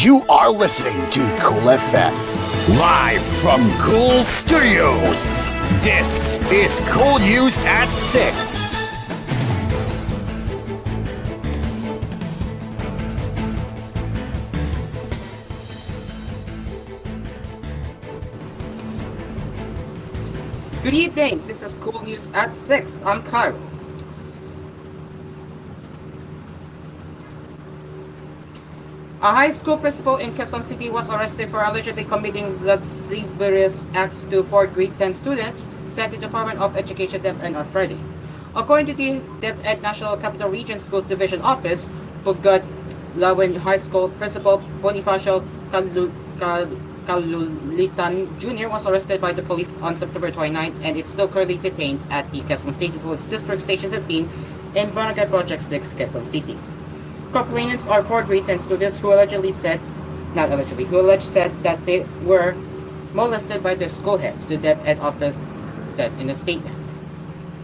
You are listening to Cool FM. Live from Cool Studios. This is Cool News at 6. Good evening, this is Cool News at 6. I'm Kyle. A high school principal in Quezon City was arrested for allegedly committing lascivious acts to 4th grade 10 students, said the Department of Education DepEd on Friday. According to the DepEd National Capital Region Schools Division Office, Pugat Lawen High School Principal Bonifacio Kalulitan Jr. was arrested by the police on September 29 and is still currently detained at the Quezon City Police District Station 15 in Barangay Project 6, Quezon City. Complainants are 4th grade 10 students who alleged said that they were molested by their school heads, the DepEd office said in a statement.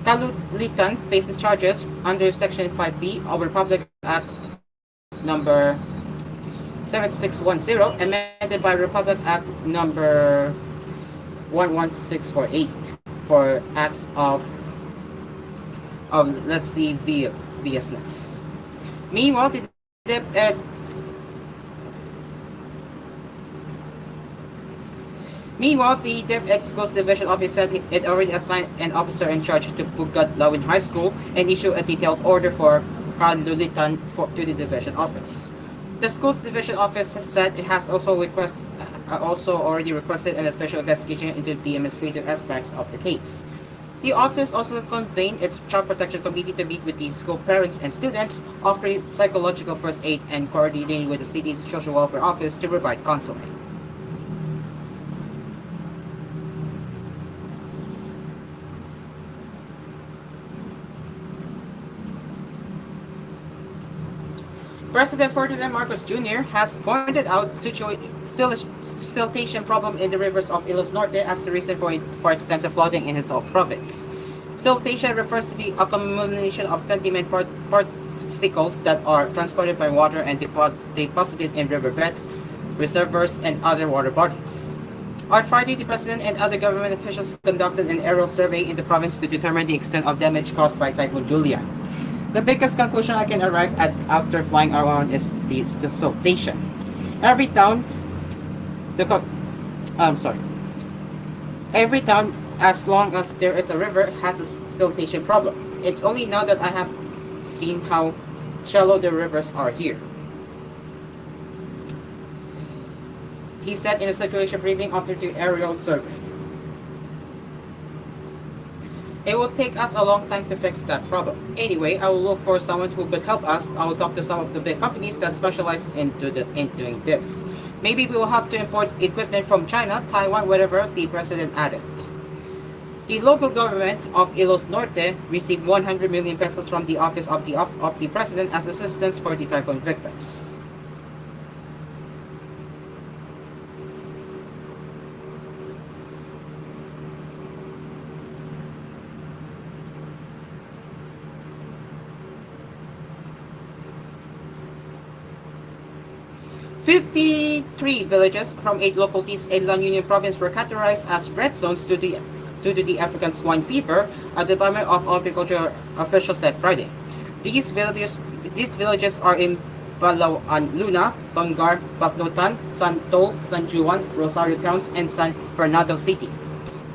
Kalulitan faces charges under Section 5B of Republic Act number 7610, amended by Republic Act number 11648 for acts of lasciviousness. Meanwhile, the DepEd Schools Division Office said it already assigned an officer in charge to Pugat Lawin High School and issued a detailed order for Kalulitan to the division office. The Schools Division Office said it has also already requested an official investigation into the administrative aspects of the case. The office also convened its Child Protection Committee to meet with the school parents and students, offering psychological first aid and coordinating with the city's social welfare office to provide counseling. President Ferdinand Marcos Jr. has pointed out siltation problem in the rivers of Ilocos Norte as the reason for extensive flooding in his province. Siltation refers to the accumulation of sediment particles that are transported by water and deposited in riverbeds, reservoirs, and other water bodies. On Friday, the President and other government officials conducted an aerial survey in the province to determine the extent of damage caused by Typhoon Julian. The biggest conclusion I can arrive at after flying around is the siltation. Every town, as long as there is a river, has a siltation problem. It's only now that I have seen how shallow the rivers are here, he said in a situation briefing after the aerial survey. It will take us a long time to fix that problem. Anyway, I will look for someone who could help us. I will talk to some of the big companies that specialize in doing this. Maybe we will have to import equipment from China, Taiwan, whatever, the president added. The local government of Ilocos Norte received 100 million pesos from the office of the president as assistance for the typhoon victims. "53 villages from 8 localities in La Union province were categorized as red zones due to the African swine fever," a Department of Agriculture official said Friday. These villages are in Balawan Luna, Bangar, Bacnotan, Santol, San Juan, Rosario towns, and San Fernando City.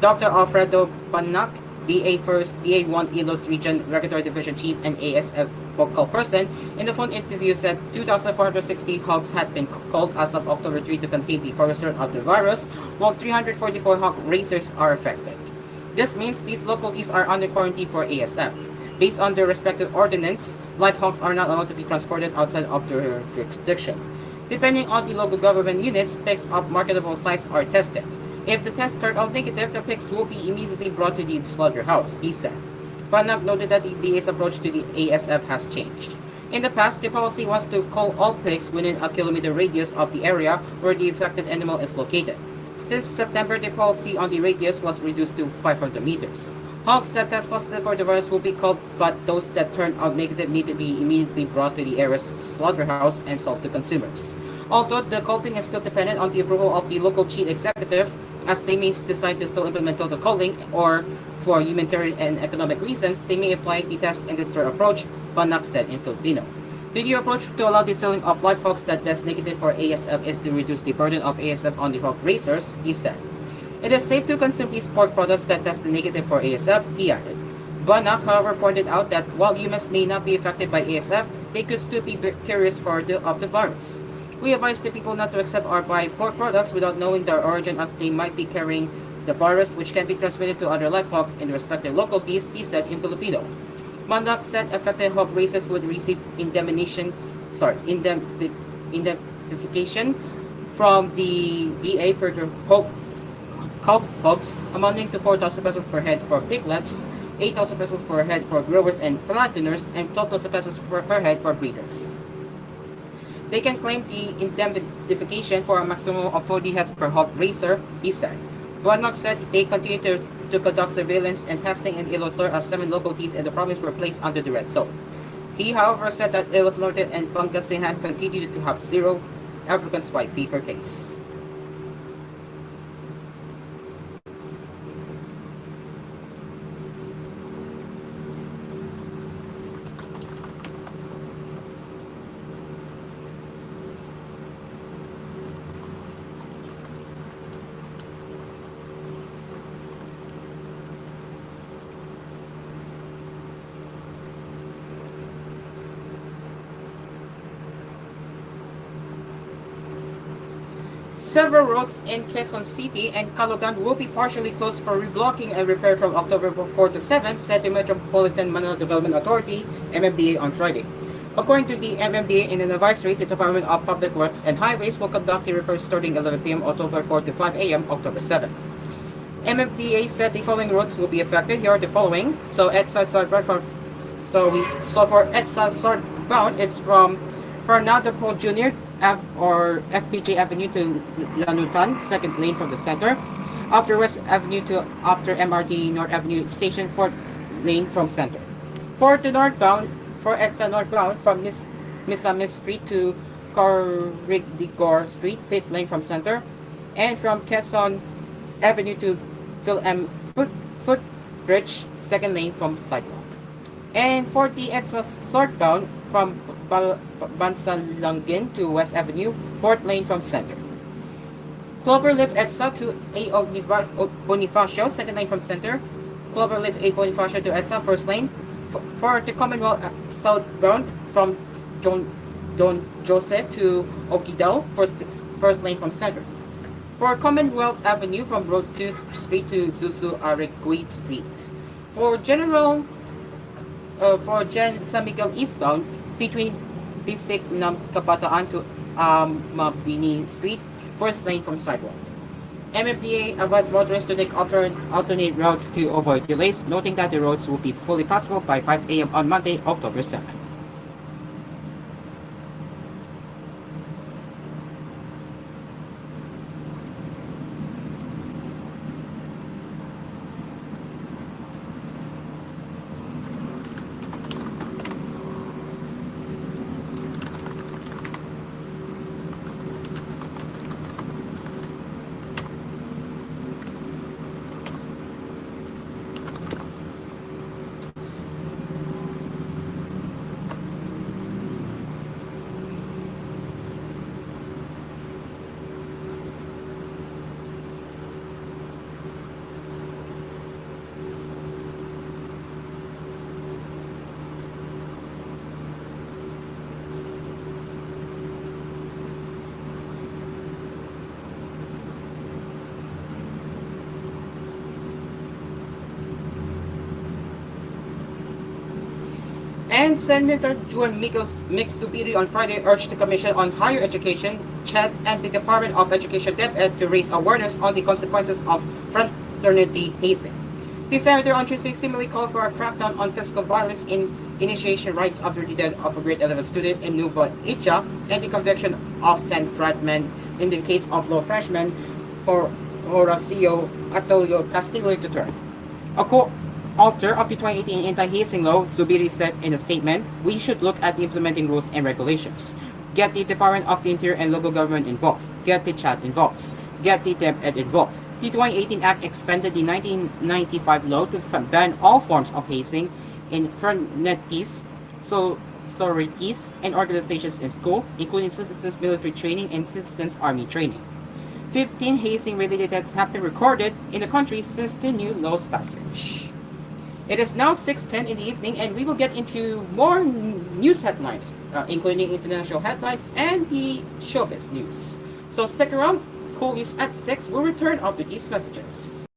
Dr. Alfredo Panac, DA1 Ilos Region Regulatory Division Chief and ASF focal person, in the phone interview said 2,460 hogs had been culled as of October 3 to contain the first surge of the virus, while 344 hog raisers are affected. This means these localities are under quarantine for ASF. Based on their respective ordinance, live hogs are not allowed to be transported outside of their jurisdiction. Depending on the local government units, pigs of marketable size are tested. If the test turned out negative, the pigs will be immediately brought to the slaughterhouse, he said. Panak noted that the DA's approach to the ASF has changed. In the past, the policy was to cull all pigs within a kilometer radius of the area where the affected animal is located. Since September, the policy on the radius was reduced to 500 meters. Hogs that test positive for the virus will be culled, but those that turn out negative need to be immediately brought to the area's slaughterhouse and sold to consumers. Although the culling is still dependent on the approval of the local chief executive, as they may decide to still implement total culling or for humanitarian and economic reasons, they may apply the test and destroy approach, Banak said in Filipino. The new approach to allow the selling of live hogs that test negative for ASF is to reduce the burden of ASF on the hog raisers, he said. It is safe to consume these pork products that test negative for ASF, he added. Banak, however, pointed out that while humans may not be affected by ASF, they could still be carriers of the virus. We advise the people not to accept or buy pork products without knowing their origin, as they might be carrying the virus, which can be transmitted to other live hogs in the respective localities, he said in Filipino. Banak said affected hog raisers would receive indemnification from the DA for their culled hogs, amounting to 4,000 pesos per head for piglets, 8,000 pesos per head for growers and flatteners, and 12,000 pesos per head for breeders. They can claim the indemnification for a maximum of 40 heads per hog raiser, he said. Banak said they continue to conduct surveillance and testing in Ilocos as 7 localities in the province were placed under the red zone. He, however, said that Ilocos Norte and Pangasinan continued to have 0 African swine fever case. Several roads in Quezon City and Caloocan will be partially closed for reblocking and repair from October 4 to 7, said the Metropolitan Manila Development Authority, MMDA, on Friday. According to the MMDA, in an advisory, the Department of Public Works and Highways will conduct the repairs starting 11 p.m. October 4 to 5 a.m. October 7. MMDA said the following roads will be affected. Here are the following. So EDSA southbound for EDSA southbound, it's from Fernando Poe Jr. or FPJ Avenue to Lanutan, second lane from the center. After West Avenue to after MRT North Avenue Station, fourth lane from center. For EDSA northbound from Misamis Street to Corregidor Street, fifth lane from center. And from Quezon Avenue to Phil M. Footbridge, second lane from sidewalk. And for the EDSA southbound from Bansalangin to West Avenue, fourth lane from center. Cloverleaf EDSA to A. Bonifacio, second lane from center. Cloverleaf A. Bonifacio to EDSA, first lane. For the Commonwealth southbound from Don Jose to Okidao, first lane from center. For Commonwealth Avenue from Road 2 Street to Zuzu Arequid Street. For San Miguel eastbound between Bisik ng Kabataan to Mabini Street, first lane from sidewalk. MMDA advised motorists to take alternate routes to avoid delays, noting that the roads will be fully passable by 5 a.m. on Monday, October 7. And Senator Juan Mix Subiri on Friday urged the Commission on Higher Education, CHED, and the Department of Education DepEd to raise awareness on the consequences of fraternity hazing. The senator on Tuesday similarly called for a crackdown on physical violence in initiation rites after the death of a grade 11 student in Nueva Ecija and the conviction of 10 fratmen in the case of law freshman Horacio Atolio Castillo III. A co-author of the 2018 anti-hazing law, Zubiri said in a statement, "We should look at the implementing rules and regulations. Get the Department of the Interior and local government involved. Get the chat involved. Get the DepEd involved. The 2018 Act expanded the 1995 law to ban all forms of hazing in fraternities, sororities, and organizations in school, including citizens military training and citizens army training. 15 hazing-related deaths have been recorded in the country since the new law's passage. It is now 6:10 in the evening, and we will get into more news headlines, including international headlines and the showbiz news. So stick around. Cool News at 6 will return after these messages.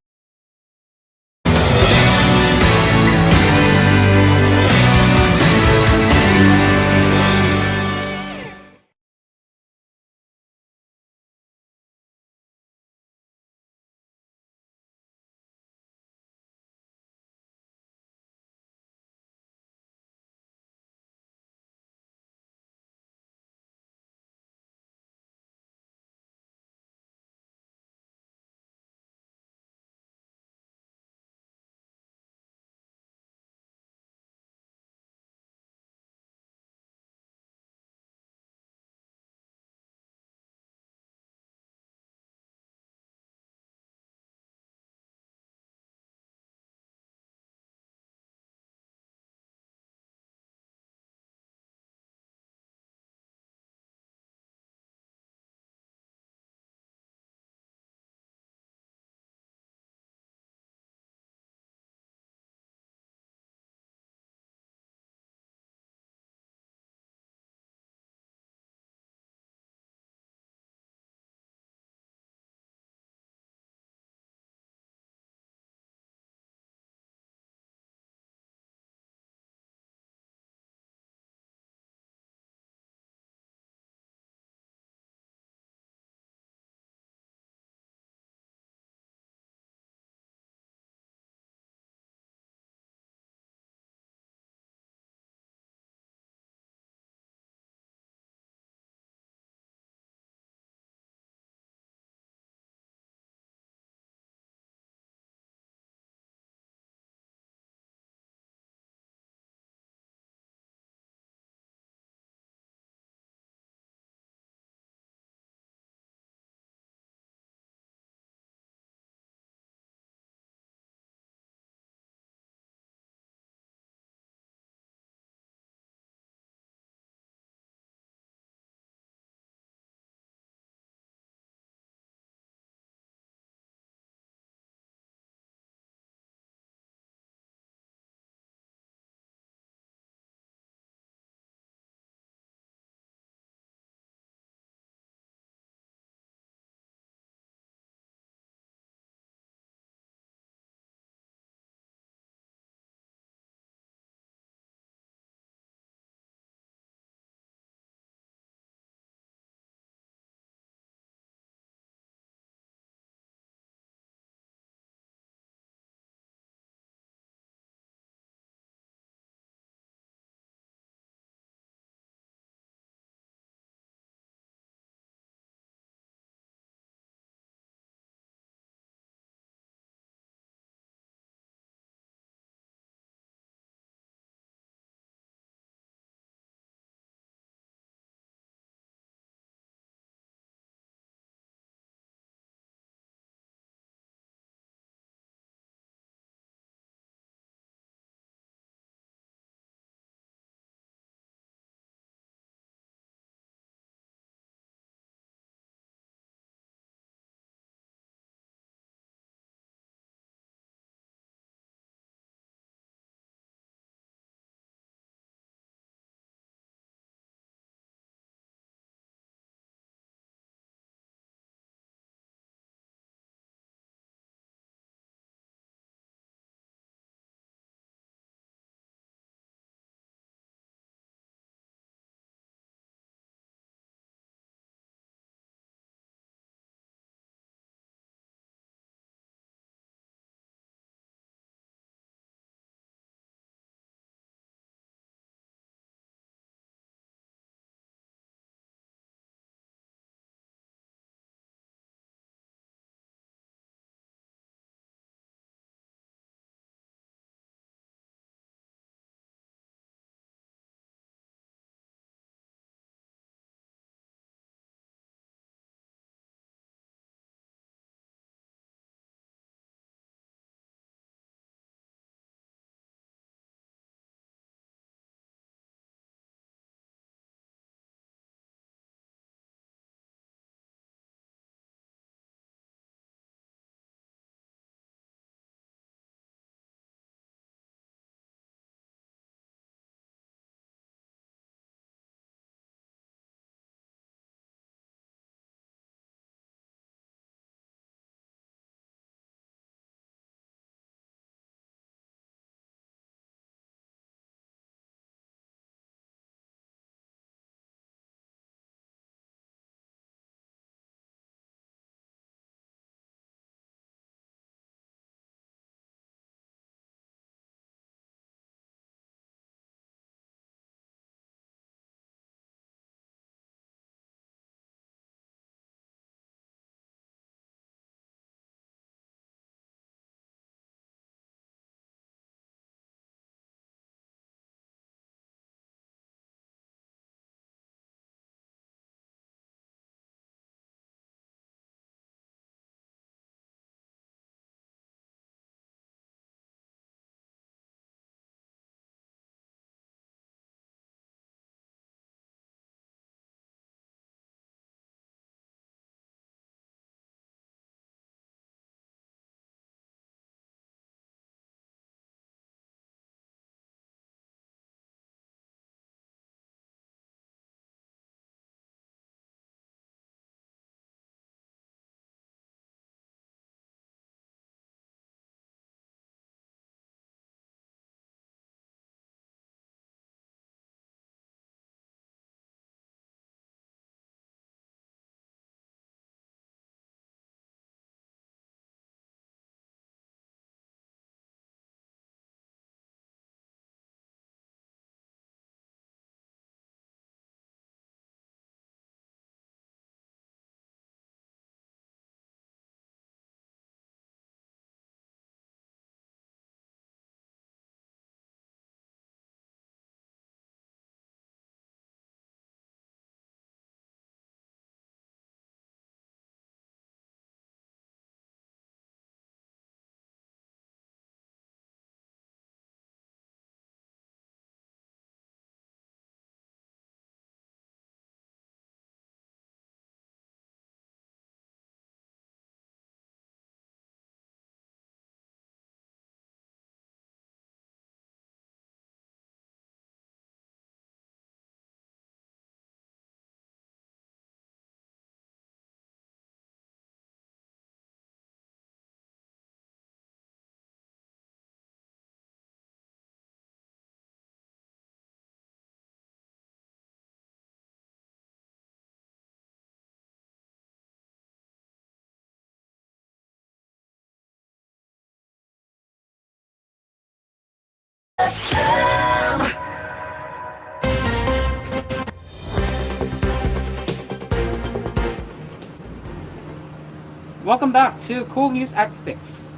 Welcome back to Cool News at 6.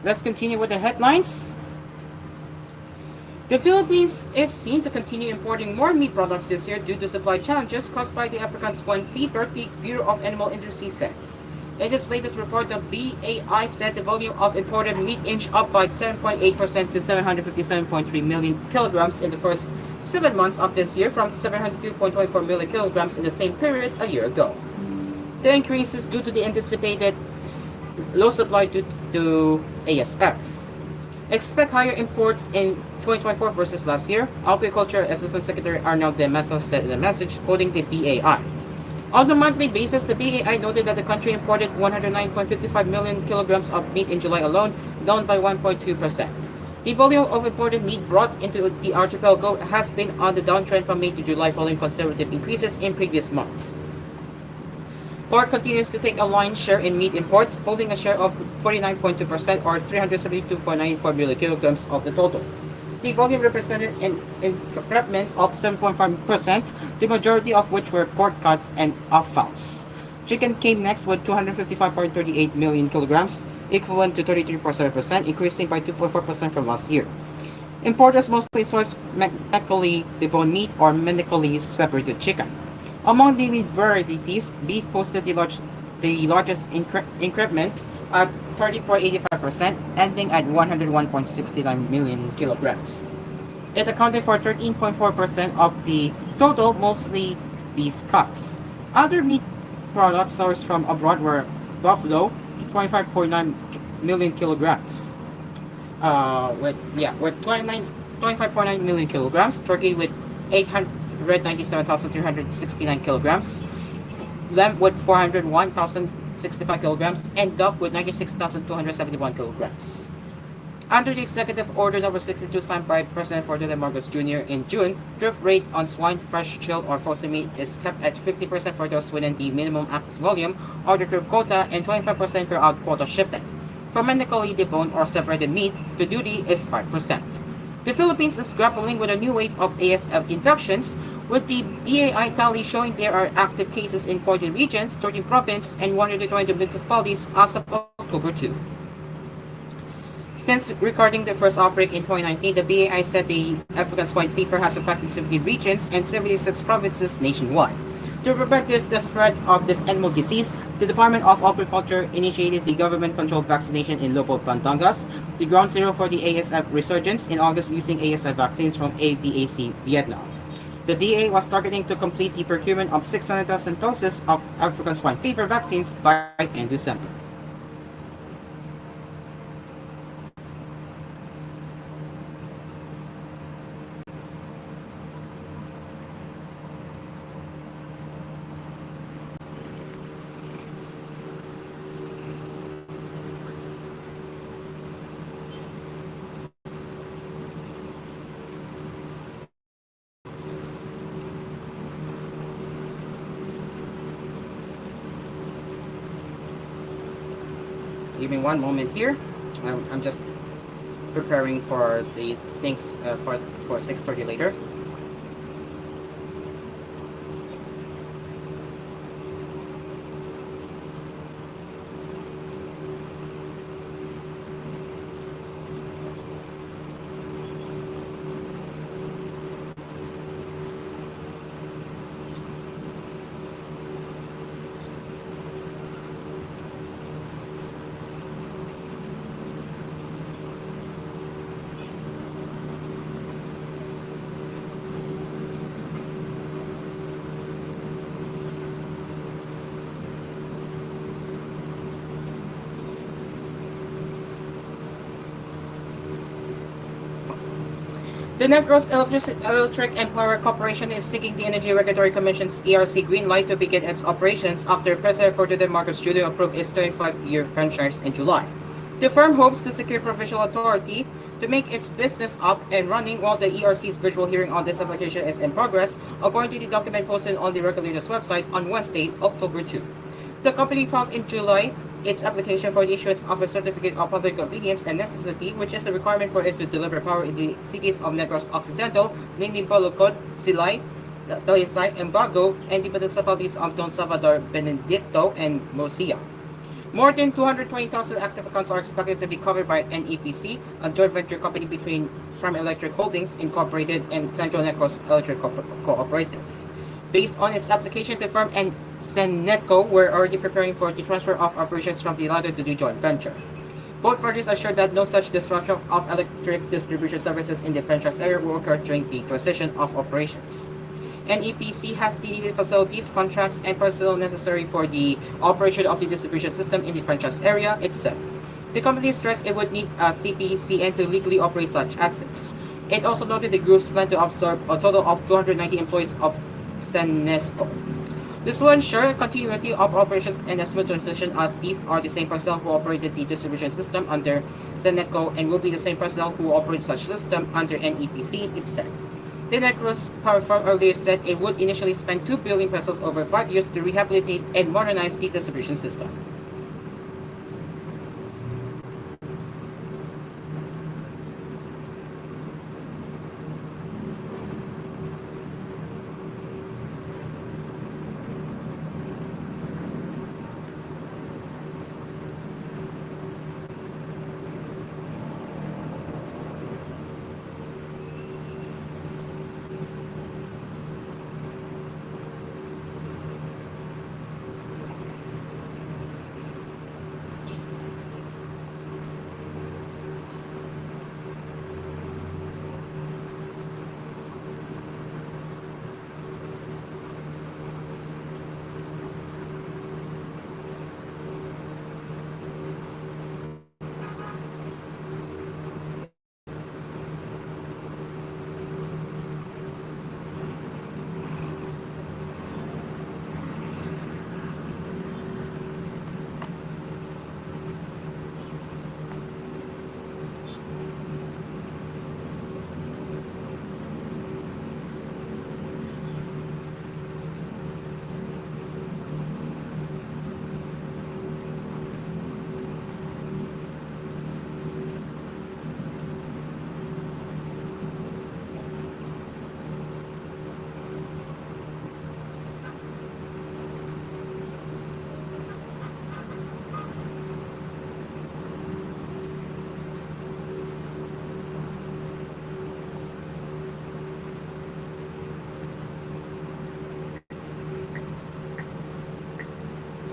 Let's continue with the headlines. The Philippines is seen to continue importing more meat products this year due to supply challenges caused by the African swine fever, the Bureau of Animal Industry said. In its latest report, the BAI said the volume of imported meat inched up by 7.8% to 757.3 million kilograms in the first 7 months of this year from 702.24 million kilograms in the same period a year ago. The increase is due to the anticipated low supply due to ASF. Expect higher imports in 2024 versus last year, Agriculture Assistant Secretary Arnold De Mesa said in a message quoting the BAI. On a monthly basis, the BAI noted that the country imported 109.55 million kilograms of meat in July alone, down by 1.2%. The volume of imported meat brought into the archipelago has been on the downtrend from May to July following conservative increases in previous months. Pork continues to take a lion's share in meat imports, holding a share of 49.2% or 372.94 million kilograms of the total. The volume represented an increment of 7.5%, the majority of which were pork cuts and offals. Chicken came next with 255.38 million kilograms, equivalent to 33.7%, increasing by 2.4% from last year. Importers mostly source mechanically deboned meat or mechanically separated chicken. Among the meat varieties, beef posted the largest increment at 30.85%, ending at 101.69 million kilograms. It accounted for 13.4% of the total, mostly beef cuts. Other meat products sourced from abroad were buffalo, 25.9 million kilograms, with 25.9 million kilograms, turkey with 897,369 kilograms, lamb with 401,065 kilograms, and duck with 96,271 kilograms. Under the Executive Order Number 62 signed by President Ferdinand Marcos Jr. in June, thrift rate on swine, fresh, chilled, or frozen meat is kept at 50% for those within the minimum access volume or the thrift quota and 25% for out-quota shipment. For mechanically deboned or separated meat, the duty is 5%. The Philippines is grappling with a new wave of ASF infections, with the BAI tally showing there are active cases in 14 regions, 13 provinces, and 120 municipalities as of October 2. Since recording the first outbreak in 2019, the BAI said the African swine fever has affected 70 regions and 76 provinces nationwide. To prevent the spread of this animal disease, the Department of Agriculture initiated the government-controlled vaccination in Lopo, Batangas, the ground zero for the ASF resurgence in August using ASF vaccines from AVAC Vietnam. The DA was targeting to complete the procurement of 600,000 doses of African swine fever vaccines by end December. Give me one moment here. I'm just preparing for the things for 6:30 later. The Negros Electric and Power Corporation is seeking the Energy Regulatory Commission's ERC green light to begin its operations after President Ferdinand Marcos Jr. approved its 25-year franchise in July. The firm hopes to secure provisional authority to make its business up and running while the ERC's virtual hearing on this application is in progress, according to the document posted on the regulator's website on Wednesday, October 2. The company filed in July its application for the issuance of a certificate of public convenience and necessity, which is a requirement for it to deliver power in the cities of Negros Occidental, namely Balucod, Silay, Talisay, and Bago, and the municipalities of Don Salvador, Benedicto, and Murcia. More than 220,000 active accounts are expected to be covered by NEPC, a joint venture company between Prime Electric Holdings Incorporated and Central Negros Electric Cooperative. Based on its application, the firm and Senetco were already preparing for the transfer of operations from the latter to the joint venture. Both parties assured that no such disruption of electric distribution services in the franchise area will occur during the transition of operations. NEPC has the needed facilities, contracts, and personnel necessary for the operation of the distribution system in the franchise area, it said. The company stressed it would need a CPCN to legally operate such assets. It also noted the group's plan to absorb a total of 290 employees of Senesco. This will ensure continuity of operations and a smooth transition, as these are the same personnel who operated the distribution system under Senetco and will be the same personnel who operate such system under NEPC, it said. The Negros Power Firm earlier said it would initially spend 2 billion pesos over 5 years to rehabilitate and modernize the distribution system.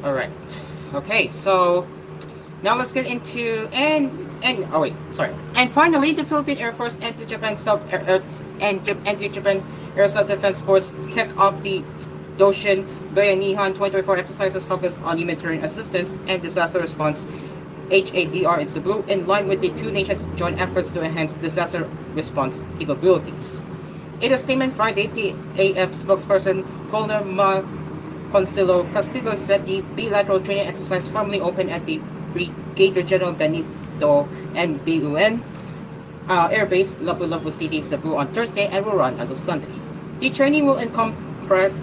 All right. Okay, so now let's get into and finally, the Philippine Air Force and the Japan Air Self Defense Force kicked off the Doshin Bayanihan 2024 exercises focused on humanitarian assistance and disaster response (HADR) in Cebu, in line with the two nations' joint efforts to enhance disaster response capabilities. In a statement Friday, PAF spokesperson Colonel Concilo Castillo said the bilateral training exercise formally opened at the Brigadier General Benito and BUN Air Base, Lapu-Lapu City, Cebu on Thursday and will run until Sunday. The training will encompass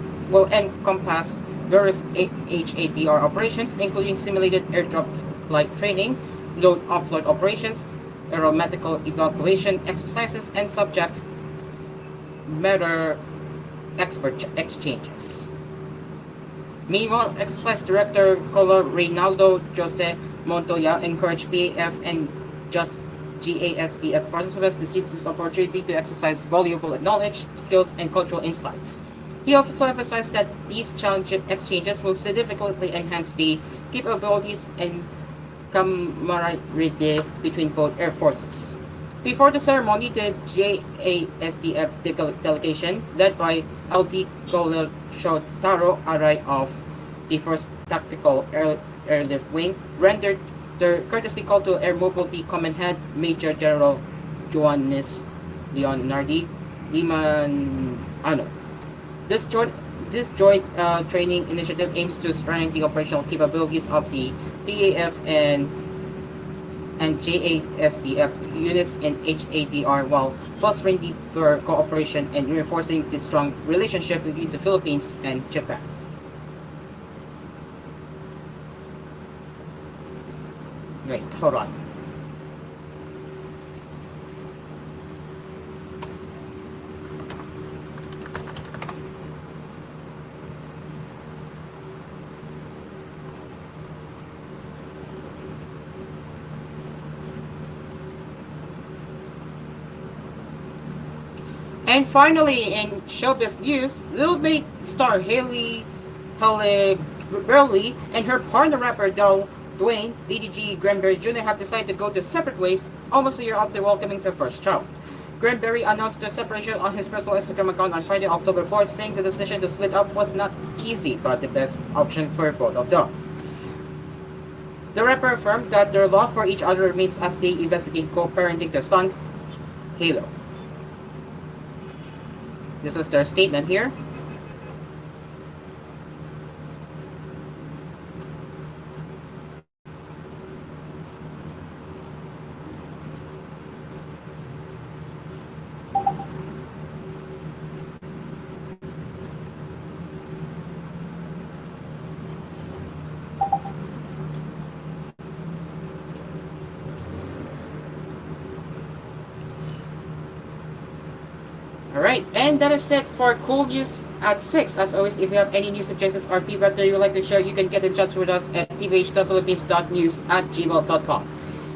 various HADR operations, including simulated airdrop flight training, load offload operations, aeromedical evacuation exercises, and subject matter expert exchanges. Meanwhile, Exercise Director Color Reynaldo Jose Montoya encouraged PAF and just GASDF participants to seize this opportunity to exercise valuable knowledge, skills, and cultural insights. He also emphasized that these challenge exchanges will significantly enhance the capabilities and camaraderie between both air forces. Before the ceremony, the JASDF delegation, led by LD Colonel Shotaro Arai of the 1st Tactical Airlift Wing, rendered their courtesy call to Air Mobility Command Head Major General Joannis Leonardi Limanano. This joint training initiative aims to strengthen the operational capabilities of the PAF and JASDF units in HADR while fostering deeper cooperation and reinforcing the strong relationship between the Philippines and Japan. Wait, hold on. And finally, in showbiz news, Lil Baby star Halle Berry and her partner rapper Dwayne DDG Granberry Jr. have decided to go their separate ways almost a year after welcoming their first child. Granberry announced their separation on his personal Instagram account on Friday, October 4th, saying the decision to split up was not easy but the best option for both of them. The rapper affirmed that their love for each other remains as they investigate co-parenting their son, Halo. This is their statement here. Alright, and that is it for Cool News at 6. As always, if you have any news suggestions or feedback that you would like to share, you can get in touch with us at tvh.philippines.news@gmail.com.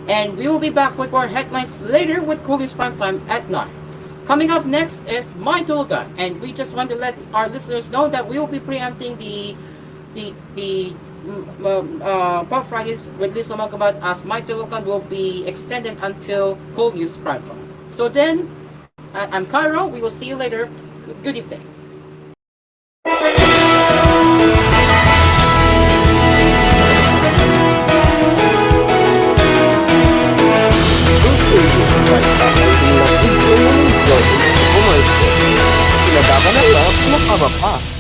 And we will be back with more headlines later with Cool News Primetime at 9. Coming up next is My Tulugan, and we just want to let our listeners know that we will be preempting the Pop Fridays with Lisa Magabat, as My Tulugan will be extended until Cool News Primetime. So then, I'm Cairo. We will see you later. Good evening. Pinadakan na ba? Ano pa ba pa?